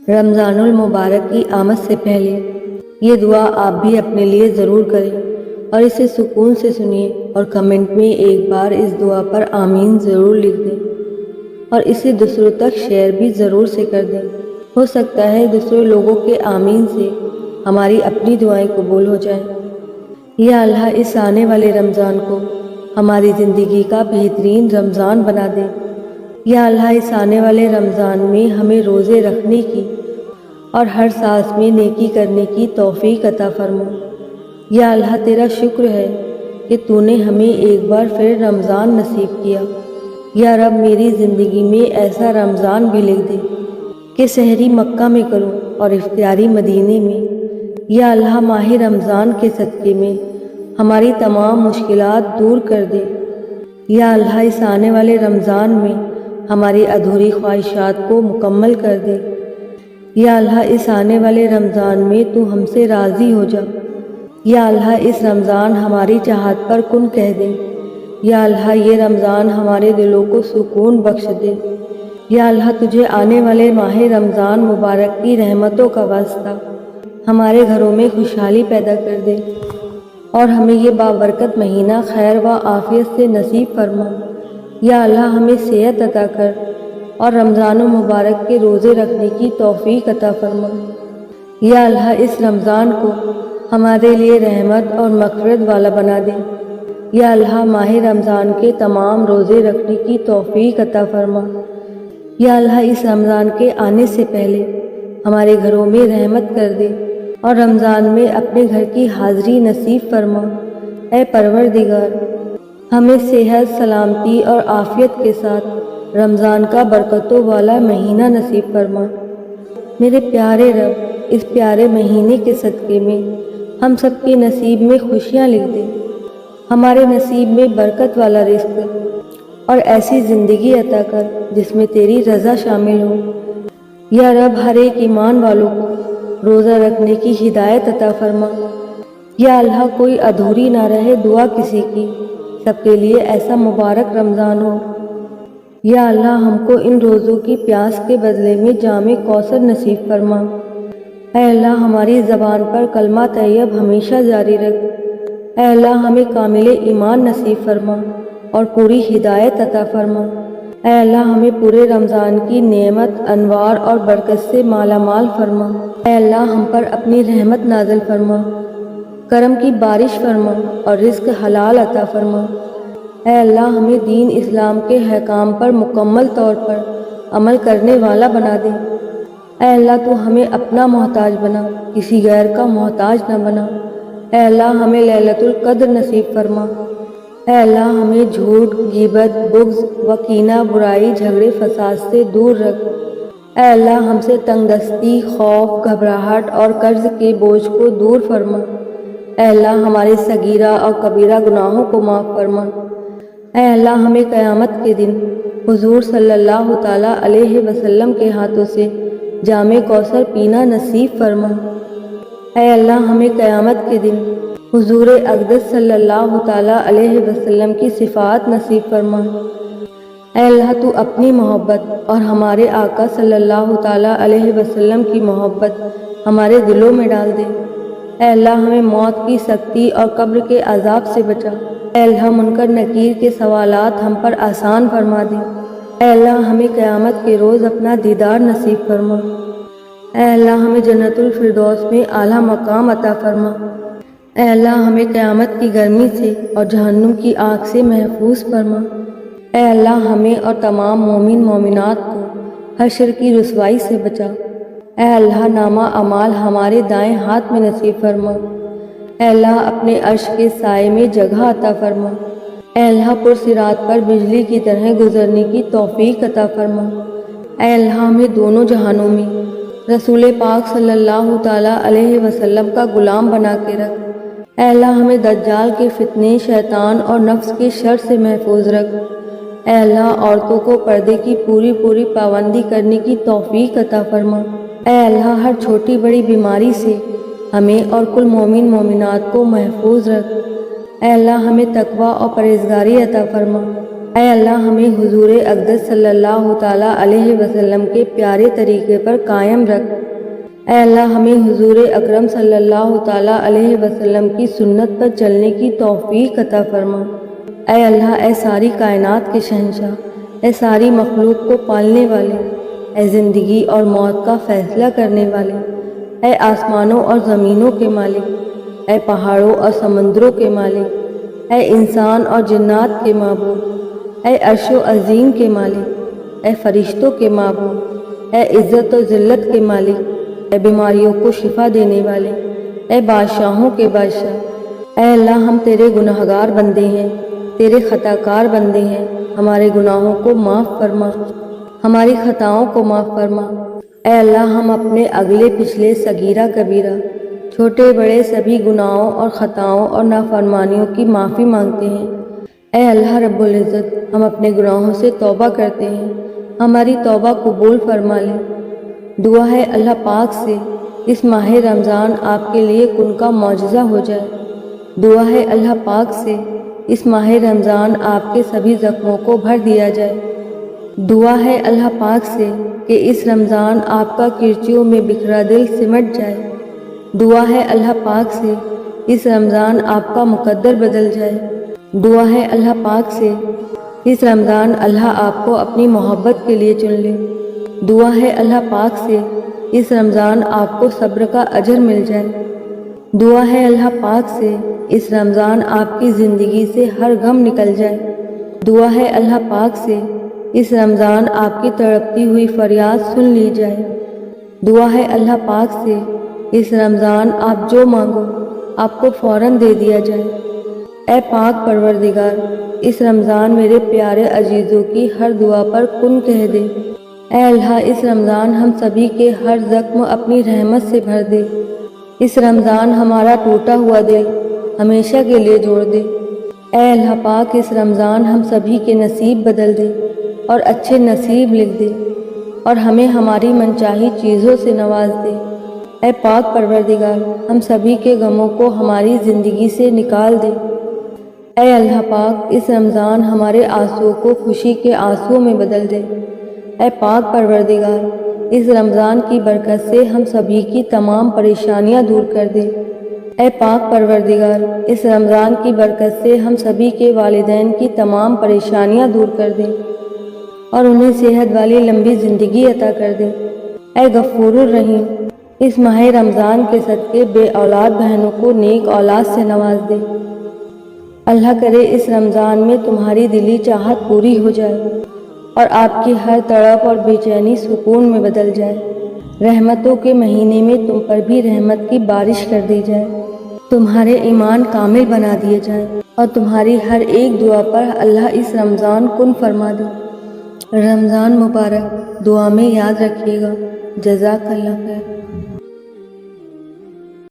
رمضان المبارک کی آمد سے پہلے یہ دعا آپ بھی اپنے لیے ضرور کریں اور اسے سکون سے سنیے اور کمنٹ میں ایک بار اس دعا پر آمین ضرور لکھ دیں اور اسے دوسروں تک شیئر بھی ضرور سے کر دیں۔ ہو سکتا ہے دوسرے لوگوں کے آمین سے ہماری اپنی دعائیں قبول ہو جائیں۔ یا اللہ اس آنے والے رمضان کو ہماری زندگی کا بہترین رمضان بنا دے۔ یا اللہ اس آنے والے رمضان میں ہمیں روزے رکھنے کی اور ہر سانس میں نیکی کرنے کی توفیق عطا فرما۔ یا اللہ تیرا شکر ہے کہ تو نے ہمیں ایک بار پھر رمضان نصیب کیا۔ یا رب میری زندگی میں ایسا رمضان بھی لکھ دے کہ سحری مکہ میں کروں اور افطاری مدینے میں۔ یا اللہ ماہ رمضان کے صدقے میں ہماری تمام مشکلات دور کر دے۔ یا اللہ اس آنے والے رمضان میں ہماری ادھوری خواہشات کو مکمل کر دے۔ یا اللہ اس آنے والے رمضان میں تو ہم سے راضی ہو جا۔ یا اللہ اس رمضان ہماری چاہت پر کن کہہ دے۔ یا اللہ یہ رمضان ہمارے دلوں کو سکون بخش دے۔ یا اللہ تجھے آنے والے ماہ رمضان مبارک کی رحمتوں کا واسطہ ہمارے گھروں میں خوشحالی پیدا کر دے اور ہمیں یہ بابرکت مہینہ خیر و عافیت سے نصیب فرما۔ یا اللہ ہمیں صحت عطا کر اور رمضان مبارک کے روزے رکھنے کی توفیق عطا فرما۔ یا اللہ اس رمضان کو ہمارے لیے رحمت اور مغفرت والا بنا دے۔ یا اللہ ماہ رمضان کے تمام روزے رکھنے کی توفیق عطا فرما۔ یا اللہ اس رمضان کے آنے سے پہلے ہمارے گھروں میں رحمت کر دے اور رمضان میں اپنے گھر کی حاضری نصیب فرما۔ اے پروردگار ہمیں صحت، سلامتی اور عافیت کے ساتھ رمضان کا برکتوں والا مہینہ نصیب فرما۔ میرے پیارے رب اس پیارے مہینے کے صدقے میں ہم سب کے نصیب میں خوشیاں لکھ دے، ہمارے نصیب میں برکت والا رزق اور ایسی زندگی عطا کر جس میں تیری رضا شامل ہو۔ یا رب ہر ایک ایمان والوں کو روزہ رکھنے کی ہدایت عطا فرما۔ یا اللہ کوئی ادھوری نہ رہے دعا کسی کی، سب کے لیے ایسا مبارک رمضان ہو۔ یا اللہ ہم کو ان روزوں کی پیاس کے بدلے میں جام کوثر نصیب فرما۔ اے اللہ ہماری زبان پر کلمہ طیب ہمیشہ جاری رکھ۔ اے اللہ ہمیں کامل ایمان نصیب فرما اور پوری ہدایت عطا فرما۔ اے اللہ ہمیں پورے رمضان کی نعمت، انوار اور برکت سے مالا مال فرما۔ اے اللہ ہم پر اپنی رحمت نازل فرما، کرم کی بارش فرما اور رزق حلال عطا فرما۔ اے اللہ ہمیں دین اسلام کے احکام پر مکمل طور پر عمل کرنے والا بنا دے۔ اے اللہ تو ہمیں اپنا محتاج بنا، کسی غیر کا محتاج نہ بنا۔ اے اللہ ہمیں لیلۃ القدر نصیب فرما۔ اے اللہ ہمیں جھوٹ، غیبت، بغض و کینہ، برائی، جھگڑے، فساد سے دور رکھ۔ اے اللہ ہم سے تنگ دستی، خوف، گھبراہٹ اور قرض کے بوجھ کو دور فرما۔ اے اللہ ہمارے صغیرہ اور کبیرہ گناہوں کو معاف فرما۔ اے اللہ ہمیں قیامت کے دن حضور صلی اللہ تعالیٰ علیہ وسلم کے ہاتھوں سے جام کوثر پینا نصیب فرما۔ اے اللہ ہمیں قیامت کے دن حضور اقدس صلی اللہ تعالیٰ علیہ وسلم کی صفات نصیب فرما۔ اے اللہ تو اپنی محبت اور ہمارے آقا صلی اللہ تعالیٰ علیہ وسلم کی محبت ہمارے دلوں میں ڈال دے۔ اے اللہ ہمیں موت کی سختی اور قبر کے عذاب سے بچا۔ اے اللہ منکر نکیر کے سوالات ہم پر آسان فرما دے۔ اے اللہ ہمیں قیامت کے روز اپنا دیدار نصیب فرما۔ اے اللہ ہمیں جنت الفردوس میں اعلیٰ مقام عطا فرما۔ اے اللہ ہمیں قیامت کی گرمی سے اور جہنم کی آگ سے محفوظ فرما۔ اے اللہ ہمیں اور تمام مومن مومنات کو حشر کی رسوائی سے بچا۔ اے اللہ نامہ اعمال ہمارے دائیں ہاتھ میں نصیب فرما۔ اے اللہ اپنے عرش کے سائے میں جگہ عطا فرما۔ اے اللہ پرصراط پر بجلی کی طرح گزرنے کی توفیق عطا فرما۔ اے اللہ ہمیں دونوں جہانوں میں رسول پاک صلی اللہ تعالیٰ علیہ وسلم کا غلام بنا کے رکھ۔ اے اللہ ہمیں دجال کے فتنے، شیطان اور نفس کے شر سے محفوظ رکھ۔ اے اللہ عورتوں کو پردے کی پوری پابندی کرنے کی توفیق عطا فرما۔ اے اللہ ہر چھوٹی بڑی بیماری سے ہمیں اور کل مومن مومنات کو محفوظ رکھ۔ اے اللہ ہمیں تقوی اور پرہیزگاری عطا فرما۔ اے اللہ ہمیں حضور اقدس صلی اللہ تعالیٰ علیہ وسلم کے پیارے طریقے پر قائم رکھ۔ اے اللہ ہمیں حضور اکرم صلی اللہ تعالیٰ علیہ وسلم کی سنت پر چلنے کی توفیق عطا فرما۔ اے اللہ، اے ساری کائنات کے شہنشاہ، اے ساری مخلوق کو پالنے والے، اے زندگی اور موت کا فیصلہ کرنے والے، اے آسمانوں اور زمینوں کے مالک، اے پہاڑوں اور سمندروں کے مالک، اے انسان اور جنات کے معبود، اے عرش و عظیم کے مالک، اے فرشتوں کے معبود، اے عزت و ذلت کے مالک، اے بیماریوں کو شفا دینے والے، اے بادشاہوں کے بادشاہ۔ اے اللہ، ہم تیرے گناہگار بندے ہیں، تیرے خطا کار بندے ہیں، ہمارے گناہوں کو معاف فرما، ہماری خطاؤں کو معاف فرما۔ اے اللہ، ہم اپنے اگلے پچھلے صغیرہ کبیرہ، چھوٹے بڑے سبھی گناہوں اور خطاؤں اور نافرمانیوں کی معافی مانگتے ہیں۔ اے اللہ رب العزت، ہم اپنے گناہوں سے توبہ کرتے ہیں، ہماری توبہ قبول فرما لے۔ دعا ہے اللہ پاک سے اس ماہ رمضان آپ کے لیے کن کا معجزہ ہو جائے۔ دعا ہے اللہ پاک سے اس ماہ رمضان آپ کے سبھی زخموں کو بھر دیا جائے۔ دعا ہے اللہ پاک سے کہ اس رمضان آپ کا کرچیوں میں بکھرا دل سمٹ جائے۔ دعا ہے اللہ پاک سے اس رمضان آپ کا مقدر بدل جائے۔ دعا ہے اللہ پاک سے اس رمضان اللہ آپ کو اپنی محبت کے لیے چن لے۔ دعا ہے اللہ پاک سے اس رمضان آپ کو صبر کا اجر مل جائے۔ دعا ہے اللہ پاک سے اس رمضان آپ کی زندگی سے ہر غم نکل جائے۔ دعا ہے اللہ پاک سے اس رمضان آپ کی تڑپتی ہوئی فریاد سن لی جائے۔ دعا ہے اللہ پاک سے اس رمضان آپ جو مانگو آپ کو فوراً دے دیا جائے۔ اے پاک پروردگار، اس رمضان میرے پیارے عزیزوں کی ہر دعا پر کن کہہ دے۔ اے اللہ، اس رمضان ہم سبھی کے ہر زخم اپنی رحمت سے بھر دے۔ اس رمضان ہمارا ٹوٹا ہوا دل ہمیشہ کے لیے جوڑ دے۔ اے اللہ پاک، اس رمضان ہم سبھی کے نصیب بدل دے اور اچھے نصیب لکھ دے اور ہمیں ہماری منچاہی چیزوں سے نواز دے۔ اے پاک پروردگار، ہم سبھی کے غموں کو ہماری زندگی سے نکال دے۔ اے اللہ پاک، اس رمضان ہمارے آنسوؤں کو خوشی کے آنسوؤں میں بدل دے۔ اے پاک پروردگار، اس رمضان کی برکت سے ہم سبھی کی تمام پریشانیاں دور کر دے۔ اے پاک پروردگار، اس رمضان کی برکت سے ہم سبھی کے والدین کی تمام پریشانیاں دور کر دے اور انہیں صحت والی لمبی زندگی عطا کر دے۔ اے غفور الرحیم، اس ماہ رمضان کے صدقے بے اولاد بہنوں کو نیک اولاد سے نواز دے۔ اللہ کرے اس رمضان میں تمہاری دلی چاہت پوری ہو جائے اور آپ کی ہر تڑپ اور بے چینی سکون میں بدل جائے۔ رحمتوں کے مہینے میں تم پر بھی رحمت کی بارش کر دی جائے، تمہارے ایمان کامل بنا دیے جائیں اور تمہاری ہر ایک دعا پر اللہ اس رمضان کن فرما دے۔ رمضان مبارک، دعا میں یاد رکھیے گا۔ جزاک اللہ خیر۔